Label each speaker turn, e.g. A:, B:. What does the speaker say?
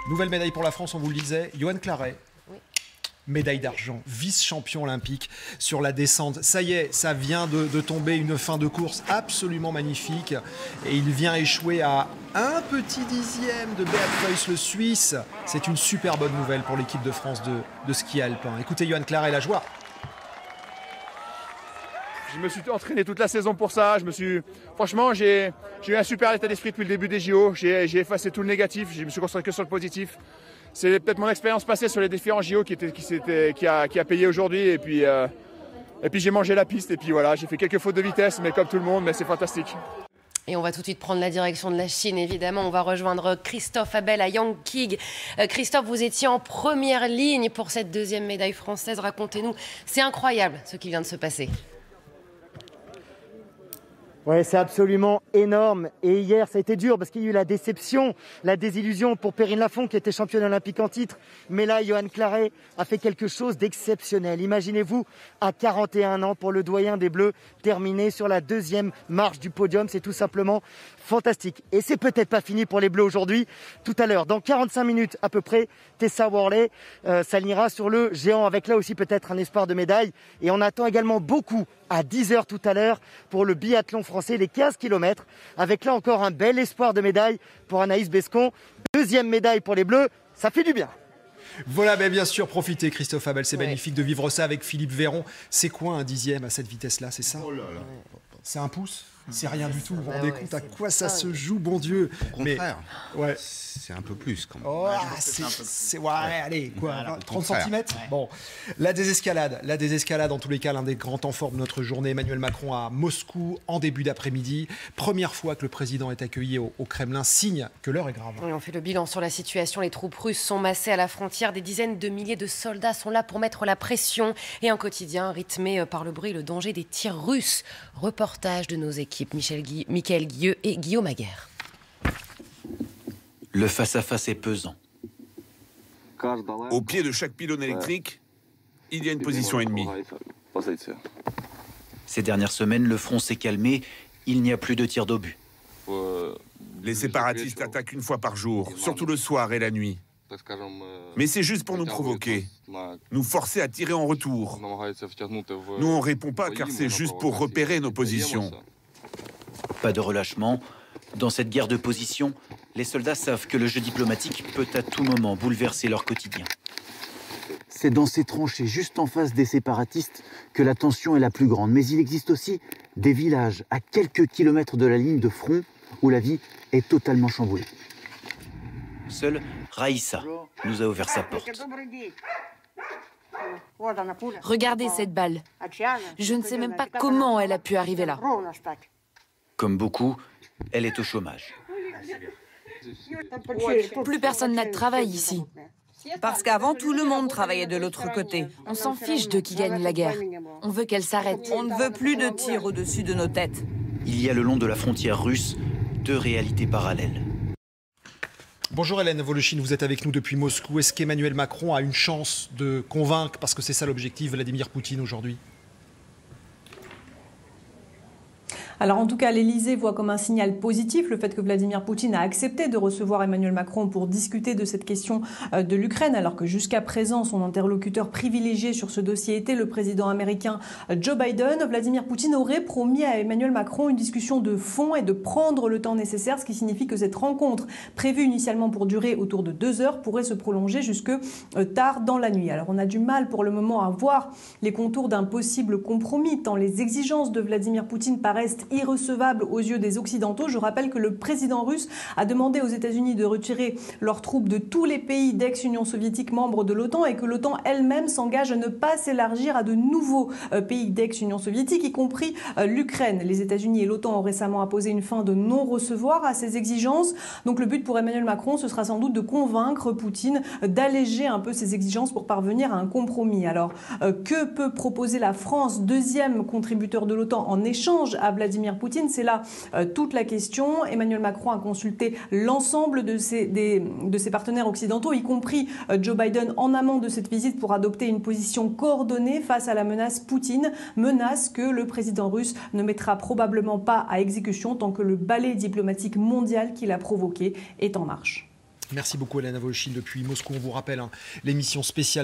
A: Nouvelle médaille pour la France, on vous le disait. Yoann Claret. Oui. Médaille d'argent, vice-champion olympique sur la descente. Ça y est, ça vient de tomber, une fin de course absolument magnifique. Et il vient échouer à un petit dixième de Beat Feuz, le Suisse. C'est une super bonne nouvelle pour l'équipe de France de ski alpin. Écoutez Yoann Claret, la joie.
B: Je me suis entraîné toute la saison pour ça. Franchement, j'ai eu un super état d'esprit depuis le début des JO. J'ai effacé tout le négatif. Je me suis concentré que sur le positif. C'est peut-être mon expérience passée sur les différents JO qui a payé aujourd'hui. Et puis j'ai mangé la piste. Et puis voilà, j'ai fait quelques fautes de vitesse, mais comme tout le monde, mais c'est fantastique.
C: Et on va tout de suite prendre la direction de la Chine, évidemment. On va rejoindre Christophe Abel à Yangqing. Christophe, vous étiez en première ligne pour cette deuxième médaille française. Racontez-nous, c'est incroyable ce qui vient de se passer.
D: Ouais, c'est absolument énorme. Et hier, ça a été dur parce qu'il y a eu la déception, la désillusion pour Perrine Lafont qui était championne olympique en titre. Mais là, Yoann Claret a fait quelque chose d'exceptionnel. Imaginez-vous, à 41 ans, pour le doyen des Bleus, terminer sur la deuxième marche du podium. C'est tout simplement fantastique. Et c'est peut-être pas fini pour les Bleus aujourd'hui. Tout à l'heure, dans 45 minutes à peu près, Tessa Worley s'alignera sur le géant avec là aussi peut-être un espoir de médaille. Et on attend également beaucoup à 10h tout à l'heure pour le biathlon français, les 15 km, avec là encore un bel espoir de médaille pour Anaïs Bescon. Deuxième médaille pour les Bleus, ça fait du bien.
A: Voilà, mais bien sûr, profitez Christophe Abel, c'est magnifique de vivre ça avec Philippe Véron. C'est quoi un dixième à cette vitesse-là, c'est ça?
E: Oh là là.
A: C'est un pouce? C'est rien du tout, vous vous rendez compte à quoi ça se joue, bon Dieu.
E: Au contraire,
A: ouais.
E: c'est un peu plus quand même.
A: Oh, ouais, allez, quoi, voilà, 30 cm. Bon, la désescalade en tous les cas, l'un des grands temps forts de notre journée. Emmanuel Macron à Moscou en début d'après-midi. Première fois que le président est accueilli au Kremlin, signe que l'heure est grave.
C: Oui, on fait le bilan sur la situation. Les troupes russes sont massées à la frontière. Des dizaines de milliers de soldats sont là pour mettre la pression. Et un quotidien rythmé par le bruit et le danger des tirs russes. Reportage de nos équipes. Mickaël Guilleux et Guillaume Aguerre.
F: Le face-à-face est pesant.
G: Au pied de chaque pylône électrique, il y a une position ennemie.
F: Ces dernières semaines, le front s'est calmé. Il n'y a plus de tirs d'obus.
G: Les séparatistes attaquent une fois par jour, surtout le soir et la nuit. Mais c'est juste pour nous provoquer, nous forcer à tirer en retour. Nous, on ne répond pas car c'est juste pour repérer nos positions.
F: Pas de relâchement. Dans cette guerre de position, les soldats savent que le jeu diplomatique peut à tout moment bouleverser leur quotidien.
H: C'est dans ces tranchées, juste en face des séparatistes, que la tension est la plus grande. Mais il existe aussi des villages à quelques kilomètres de la ligne de front où la vie est totalement chamboulée.
F: Seule Raïssa nous a ouvert sa porte.
I: Regardez cette balle. Je ne sais même pas comment elle a pu arriver là.
F: Comme beaucoup, elle est au chômage.
I: Plus personne n'a de travail ici.
J: Parce qu'avant, tout le monde travaillait de l'autre côté.
I: On s'en fiche de qui gagne la guerre. On veut qu'elle s'arrête.
J: On ne veut plus de tirs au-dessus de nos têtes.
F: Il y a le long de la frontière russe deux réalités parallèles.
A: Bonjour Hélène Voloshin, vous êtes avec nous depuis Moscou. Est-ce qu'Emmanuel Macron a une chance de convaincre, parce que c'est ça l'objectif, Vladimir Poutine aujourd'hui ?
K: Alors en tout cas, l'Elysée voit comme un signal positif le fait que Vladimir Poutine a accepté de recevoir Emmanuel Macron pour discuter de cette question de l'Ukraine, alors que jusqu'à présent, son interlocuteur privilégié sur ce dossier était le président américain Joe Biden. Vladimir Poutine aurait promis à Emmanuel Macron une discussion de fond et de prendre le temps nécessaire, ce qui signifie que cette rencontre, prévue initialement pour durer autour de 2 heures, pourrait se prolonger jusque tard dans la nuit. Alors on a du mal pour le moment à voir les contours d'un possible compromis, tant les exigences de Vladimir Poutine paraissent irrecevable aux yeux des Occidentaux. Je rappelle que le président russe a demandé aux États-Unis de retirer leurs troupes de tous les pays d'ex-Union soviétique membres de l'OTAN et que l'OTAN elle-même s'engage à ne pas s'élargir à de nouveaux pays d'ex-Union soviétique, y compris l'Ukraine. Les États-Unis et l'OTAN ont récemment apposé une fin de non-recevoir à ces exigences. Donc le but pour Emmanuel Macron, ce sera sans doute de convaincre Poutine d'alléger un peu ses exigences pour parvenir à un compromis. Alors, que peut proposer la France, deuxième contributeur de l'OTAN, en échange à Vladimir Poutine? C'est là toute la question. Emmanuel Macron a consulté l'ensemble de ses partenaires occidentaux, y compris Joe Biden, en amont de cette visite pour adopter une position coordonnée face à la menace Poutine, menace que le président russe ne mettra probablement pas à exécution tant que le balai diplomatique mondial qu'il a provoqué est en marche.
A: Merci beaucoup Elena Volchil depuis Moscou. On vous rappelle l'émission spéciale